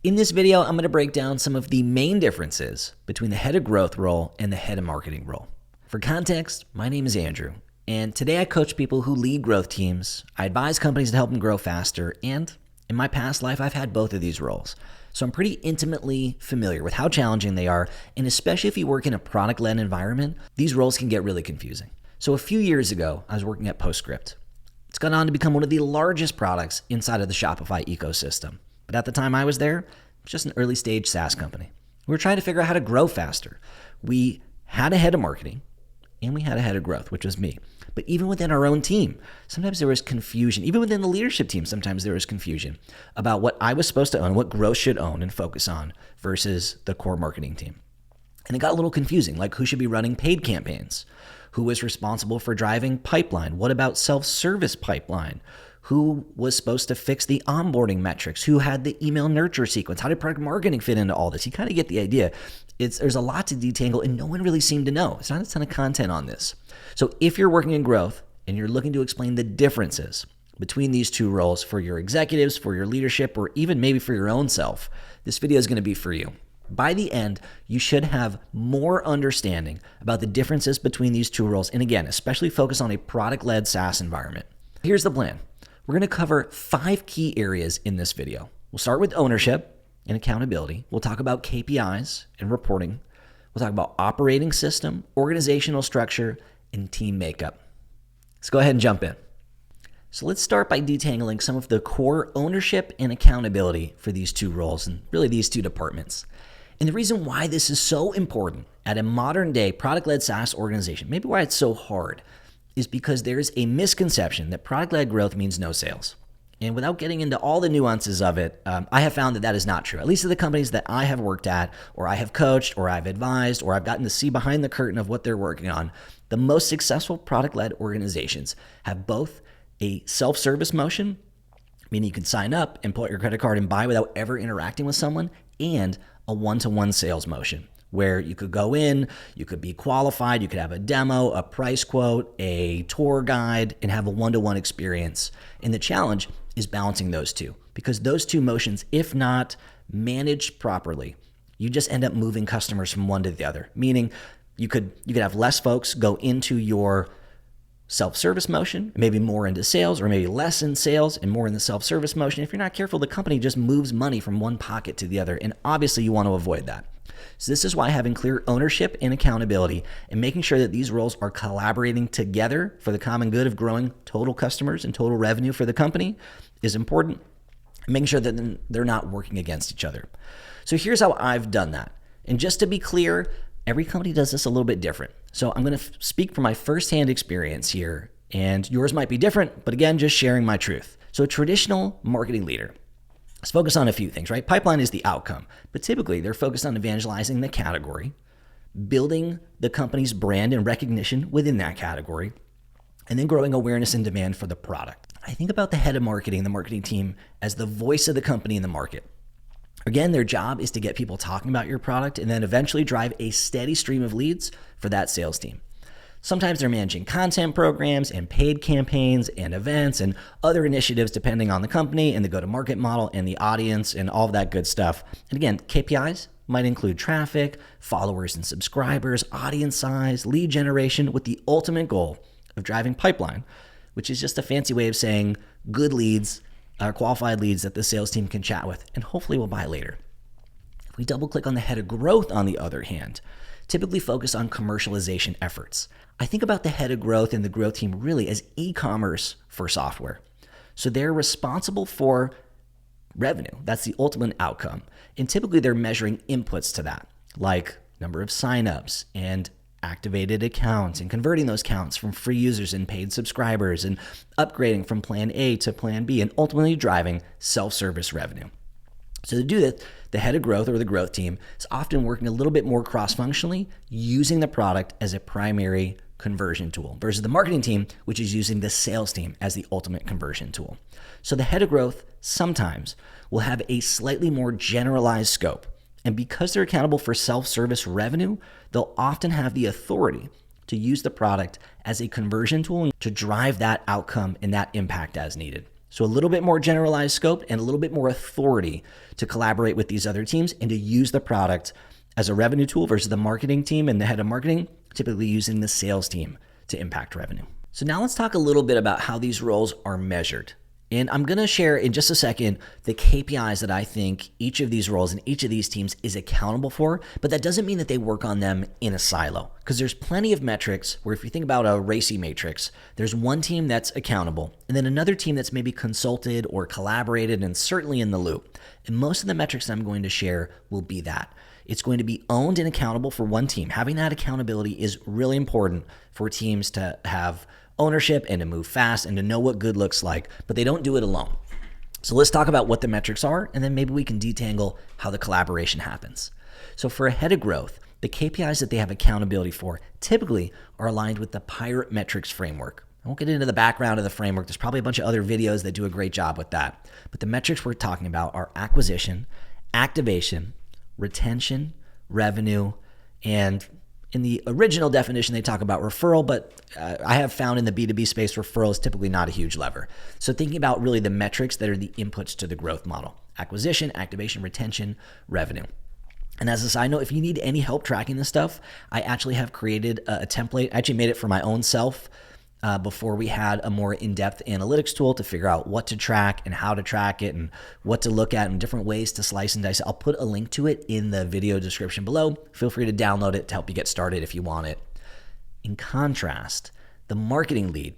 In this video, I'm going to break down some of the main differences between the head of growth role and the head of marketing role. For context, my name is Andrew, and today I coach people who lead growth teams. I advise companies to help them grow faster, and in my past life, I've had both of these roles. So I'm pretty intimately familiar with how challenging they are, and especially if you work in a product-led environment, these roles can get really confusing. So a few years ago, I was working at Postscript. It's gone on to become one of the largest products inside of the Shopify ecosystem. But at the time I was there, it was just an early stage SaaS company. We were trying to figure out how to grow faster. We had a head of marketing and we had a head of growth, which was me. But even within our own team, sometimes there was confusion. Even within the leadership team, sometimes there was confusion about what I was supposed to own, what growth should own and focus on versus the core marketing team. And it got a little confusing, like who should be running paid campaigns? Who was responsible for driving pipeline? What about self-service pipeline? Who was supposed to fix the onboarding metrics? Who had the email nurture sequence? How did product marketing fit into all this? You kind of get the idea. There's a lot to detangle and no one really seemed to know. It's not a ton of content on this. So if you're working in growth and you're looking to explain the differences between these two roles for your executives, for your leadership, or even maybe for your own self, this video is going to be for you. By the end, you should have more understanding about the differences between these two roles. And again, especially focus on a product-led SaaS environment. Here's the plan. We're going to cover 5 key areas in this video. We'll start with ownership and accountability. We'll talk about KPIs and reporting. We'll talk about operating system, organizational structure, and team makeup. Let's go ahead and jump in. So let's start by detangling some of the core ownership and accountability for these two roles and really these two departments. And the reason why this is so important at a modern day product-led SaaS organization, maybe why it's so hard, is because there's a misconception that product-led growth means no sales. And without getting into all the nuances of it, I have found that that is not true. At least at the companies that I have worked at, or I have coached, or I've advised, or I've gotten to see behind the curtain of what they're working on, the most successful product-led organizations have both a self-service motion, meaning you can sign up and pull out your credit card and buy without ever interacting with someone, and a one-to-one sales motion where you could go in, you could be qualified, you could have a demo, a price quote, a tour guide, and have a one-to-one experience. And the challenge is balancing those two, because those two motions, if not managed properly, you just end up moving customers from one to the other, meaning you could have less folks go into your self-service motion, maybe more into sales, or maybe less in sales and more in the self-service motion. If you're not careful, the company just moves money from one pocket to the other. And obviously you want to avoid that. So this is why having clear ownership and accountability and making sure that these roles are collaborating together for the common good of growing total customers and total revenue for the company is important. And making sure that they're not working against each other. So here's how I've done that. And just to be clear, every company does this a little bit different. So I'm going to speak from my firsthand experience here, and yours might be different, but again, just sharing my truth. So a traditional marketing leader is focused on a few things, right? Pipeline is the outcome, but typically they're focused on evangelizing the category, building the company's brand and recognition within that category, and then growing awareness and demand for the product. I think about the head of marketing, the marketing team, as the voice of the company in the market. Again, their job is to get people talking about your product and then eventually drive a steady stream of leads for that sales team. Sometimes they're managing content programs and paid campaigns and events and other initiatives depending on the company and the go-to-market model and the audience and all of that good stuff. And again, KPIs might include traffic, followers and subscribers, audience size, lead generation, with the ultimate goal of driving pipeline, which is just a fancy way of saying good leads, or qualified leads that the sales team can chat with and hopefully will buy later. If we double click on the head of growth, on the other hand, typically focus on commercialization efforts. I think about the head of growth and the growth team really as e-commerce for software. So they're responsible for revenue. That's the ultimate outcome. And typically they're measuring inputs to that, like number of signups and activated accounts and converting those accounts from free users and paid subscribers and upgrading from plan A to plan B and ultimately driving self-service revenue. So to do that, the head of growth or the growth team is often working a little bit more cross-functionally, using the product as a primary conversion tool versus the marketing team, which is using the sales team as the ultimate conversion tool. So the head of growth sometimes will have a slightly more generalized scope. And because they're accountable for self-service revenue, they'll often have the authority to use the product as a conversion tool to drive that outcome and that impact as needed. So a little bit more generalized scope and a little bit more authority to collaborate with these other teams and to use the product as a revenue tool versus the marketing team and the head of marketing typically using the sales team to impact revenue. So now let's talk a little bit about how these roles are measured. And I'm going to share in just a second the KPIs that I think each of these roles and each of these teams is accountable for, but that doesn't mean that they work on them in a silo, because there's plenty of metrics where if you think about a RACI matrix, there's one team that's accountable and then another team that's maybe consulted or collaborated and certainly in the loop. And most of the metrics I'm going to share will be that. It's going to be owned and accountable for one team. Having that accountability is really important for teams to have ownership and to move fast and to know what good looks like, but they don't do it alone. So let's talk about what the metrics are, and then maybe we can detangle how the collaboration happens. So for a head of growth, the KPIs that they have accountability for typically are aligned with the Pirate Metrics framework. I won't get into the background of the framework. There's probably a bunch of other videos that do a great job with that. But the metrics we're talking about are acquisition, activation, retention, revenue, and in the original definition, they talk about referral, but I have found in the B2B space, referral is typically not a huge lever. So thinking about really the metrics that are the inputs to the growth model: acquisition, activation, retention, revenue. And as a side note, if you need any help tracking this stuff, I actually have created a template. I actually made it for my own self before we had a more in-depth analytics tool to figure out what to track and how to track it and what to look at and different ways to slice and dice. I'll put a link to it in the video description below. Feel free to download it to help you get started if you want it. In contrast, the marketing lead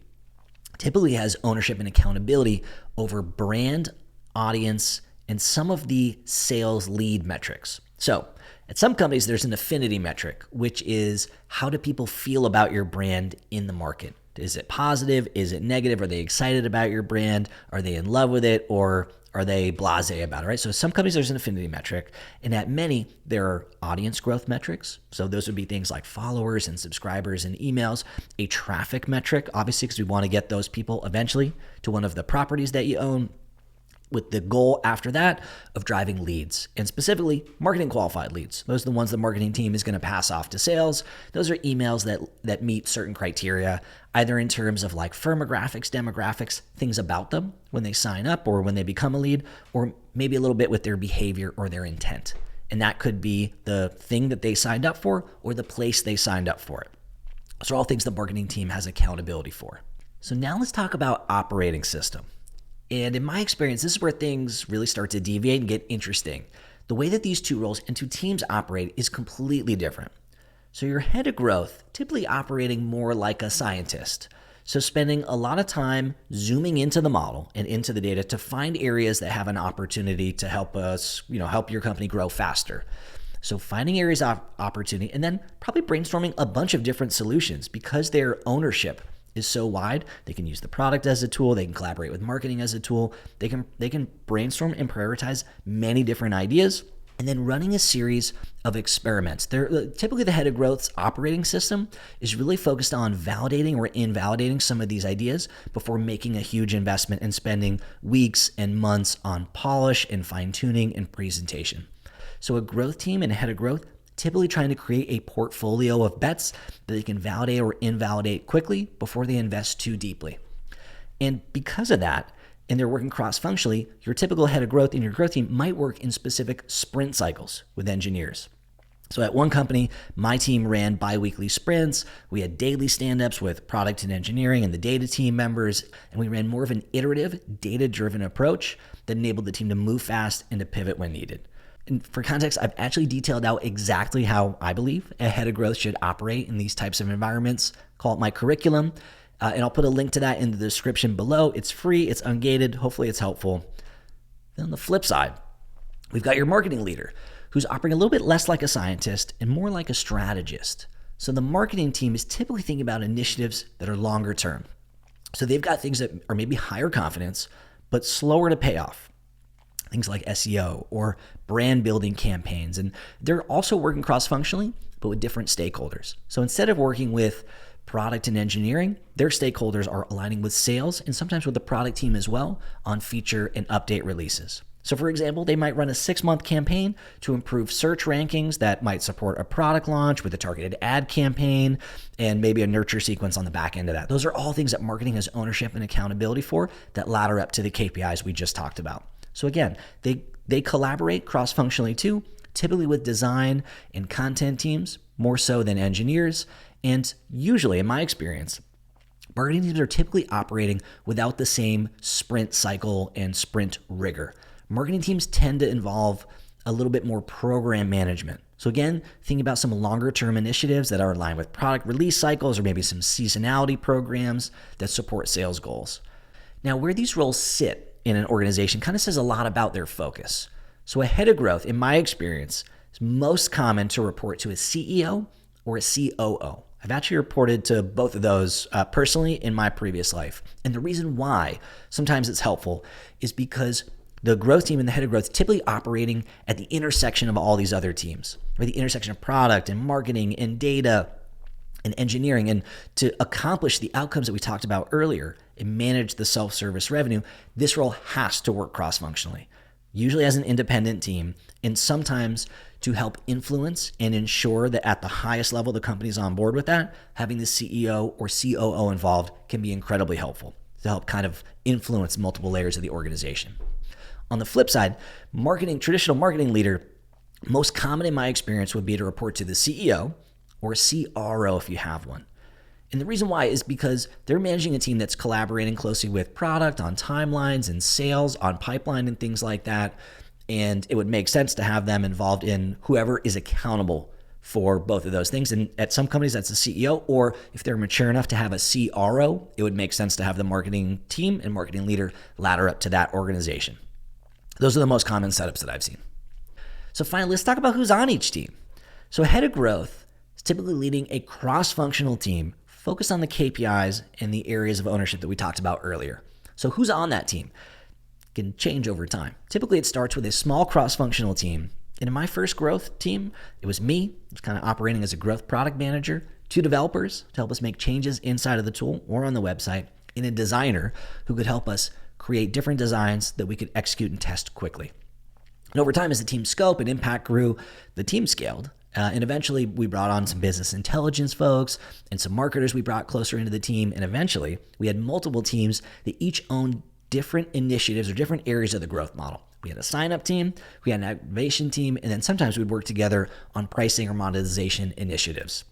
typically has ownership and accountability over brand, audience, and some of the sales lead metrics. So at some companies, there's an affinity metric, which is how do people feel about your brand in the market? Is it positive? Is it negative? Are they excited about your brand? Are they in love with it? Or are they blasé about it, right? So some companies, there's an affinity metric. And at many, there are audience growth metrics. So those would be things like followers and subscribers and emails. A traffic metric, obviously, because we want to get those people eventually to one of the properties that you own, with the goal after that of driving leads, and specifically marketing qualified leads. Those are the ones the marketing team is going to pass off to sales. Those are emails that meet certain criteria, either in terms of like firmographics, demographics, things about them when they sign up or when they become a lead, or maybe a little bit with their behavior or their intent. And that could be the thing that they signed up for or the place they signed up for it. Those are all things the marketing team has accountability for. So now let's talk about operating system. And in my experience, this is where things really start to deviate and get interesting. The way that these two roles and two teams operate is completely different. So your head of growth, typically operating more like a scientist. So spending a lot of time zooming into the model and into the data to find areas that have an opportunity to help us, help your company grow faster. So finding areas of opportunity and then probably brainstorming a bunch of different solutions because their ownership is so wide. They can use the product as a tool. They can collaborate with marketing as a tool. They can brainstorm and prioritize many different ideas, and then running a series of experiments. Typically, the head of growth's operating system is really focused on validating or invalidating some of these ideas before making a huge investment and spending weeks and months on polish and fine-tuning and presentation. So a growth team and a head of growth typically trying to create a portfolio of bets that they can validate or invalidate quickly before they invest too deeply. And because of that, and they're working cross-functionally, your typical head of growth in your growth team might work in specific sprint cycles with engineers. So at one company, my team ran bi-weekly sprints. We had daily stand-ups with product and engineering and the data team members, and we ran more of an iterative, data-driven approach that enabled the team to move fast and to pivot when needed. And for context, I've actually detailed out exactly how I believe a head of growth should operate in these types of environments. Call it my curriculum, and I'll put a link to that in the description below. It's free, it's ungated, hopefully it's helpful. Then on the flip side, we've got your marketing leader who's operating a little bit less like a scientist and more like a strategist. So the marketing team is typically thinking about initiatives that are longer term. So they've got things that are maybe higher confidence, but slower to pay off. Things like SEO or brand building campaigns. And they're also working cross-functionally, but with different stakeholders. So instead of working with product and engineering, their stakeholders are aligning with sales and sometimes with the product team as well on feature and update releases. So for example, they might run a 6-month campaign to improve search rankings that might support a product launch with a targeted ad campaign and maybe a nurture sequence on the back end of that. Those are all things that marketing has ownership and accountability for that ladder up to the KPIs we just talked about. So again, they collaborate cross-functionally too, typically with design and content teams, more so than engineers. And usually, in my experience, marketing teams are typically operating without the same sprint cycle and sprint rigor. Marketing teams tend to involve a little bit more program management. So again, thinking about some longer term initiatives that are aligned with product release cycles or maybe some seasonality programs that support sales goals. Now, where these roles sit in an organization kind of says a lot about their focus. So a head of growth, in my experience, is most common to report to a CEO or a COO. I've actually reported to both of those personally in my previous life. And the reason why sometimes it's helpful is because the growth team and the head of growth typically operating at the intersection of all these other teams, or the intersection of product and marketing and data and engineering. And to accomplish the outcomes that we talked about earlier and manage the self-service revenue, this role has to work cross-functionally, usually as an independent team, and sometimes to help influence and ensure that at the highest level the company's on board with that, having the CEO or COO involved can be incredibly helpful to help kind of influence multiple layers of the organization. On the flip side, traditional marketing leader, most common in my experience would be to report to the CEO or CRO if you have one. And the reason why is because they're managing a team that's collaborating closely with product on timelines and sales on pipeline and things like that. And it would make sense to have them involved in whoever is accountable for both of those things. And at some companies, that's the CEO, or if they're mature enough to have a CRO, it would make sense to have the marketing team and marketing leader ladder up to that organization. Those are the most common setups that I've seen. So finally, let's talk about who's on each team. So a head of growth is typically leading a cross-functional team focused on the KPIs and the areas of ownership that we talked about earlier. So who's on that team? It can change over time. Typically, it starts with a small cross-functional team. And in my first growth team, it was me. I was kind of operating as a growth product manager, 2 developers to help us make changes inside of the tool or on the website, and a designer who could help us create different designs that we could execute and test quickly. And over time, as the team scope and impact grew, the team scaled. And eventually, we brought on some business intelligence folks and some marketers we brought closer into the team. And eventually, we had multiple teams that each owned different initiatives or different areas of the growth model. We had a sign-up team, we had an activation team, and then sometimes we'd work together on pricing or monetization initiatives.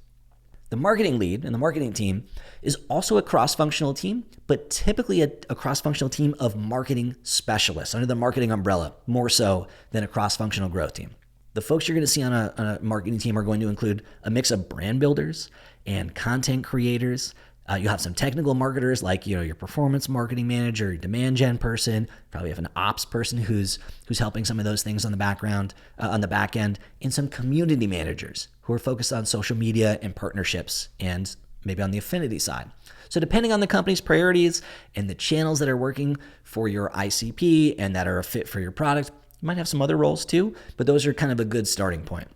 The marketing lead and the marketing team is also a cross-functional team, but typically a cross-functional team of marketing specialists under the marketing umbrella, more so than a cross-functional growth team. The folks you're going to see on a marketing team are going to include a mix of brand builders and content creators. You'll have some technical marketers like your performance marketing manager, your demand gen person. Probably have an ops person who's helping some of those things on the background, on the back end, and some community managers who are focused on social media and partnerships and maybe on the affinity side. So depending on the company's priorities and the channels that are working for your ICP and that are a fit for your product, you might have some other roles too, but those are kind of a good starting point.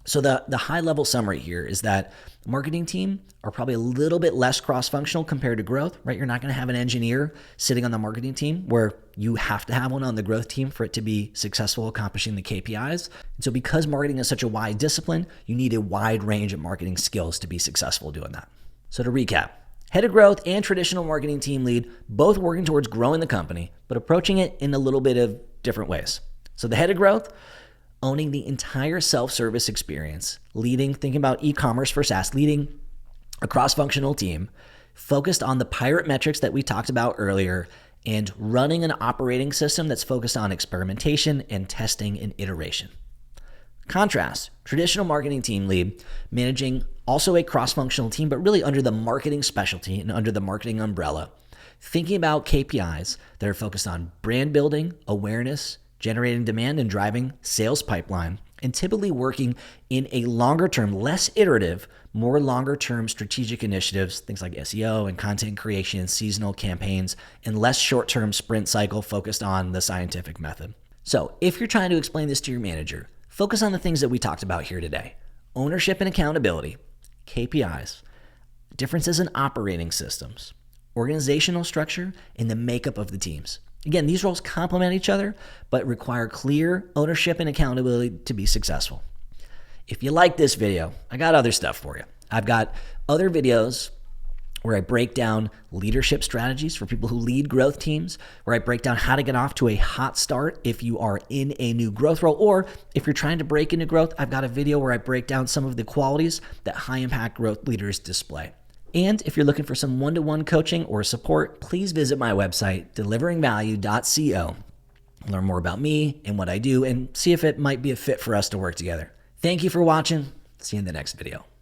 So the high level summary here is that the marketing team are probably a little bit less cross-functional compared to growth, right? You're not going to have an engineer sitting on the marketing team where you have to have one on the growth team for it to be successful accomplishing the KPIs. And so because marketing is such a wide discipline, you need a wide range of marketing skills to be successful doing that. So to recap, head of growth and traditional marketing team lead, both working towards growing the company, but approaching it in a little bit of different ways. So the head of growth, owning the entire self-service experience, thinking about e-commerce for SaaS, leading a cross-functional team, focused on the pirate metrics that we talked about earlier, and running an operating system that's focused on experimentation and testing and iteration. Contrast, traditional marketing team lead, managing also a cross-functional team, but really under the marketing specialty and under the marketing umbrella, thinking about KPIs that are focused on brand building, awareness, generating demand and driving sales pipeline, and typically working in a longer term, less iterative, more longer term strategic initiatives, things like SEO and content creation, seasonal campaigns, and less short term sprint cycle focused on the scientific method. So if you're trying to explain this to your manager, focus on the things that we talked about here today: ownership and accountability, KPIs, differences in operating systems, organizational structure, and the makeup of the teams. Again, these roles complement each other, but require clear ownership and accountability to be successful. If you like this video, I got other stuff for you. I've got other videos where I break down leadership strategies for people who lead growth teams, where I break down how to get off to a hot start if you are in a new growth role, or if you're trying to break into growth, I've got a video where I break down some of the qualities that high impact growth leaders display. And if you're looking for some one-to-one coaching or support, please visit my website, deliveringvalue.co. Learn more about me and what I do and see if it might be a fit for us to work together. Thank you for watching. See you in the next video.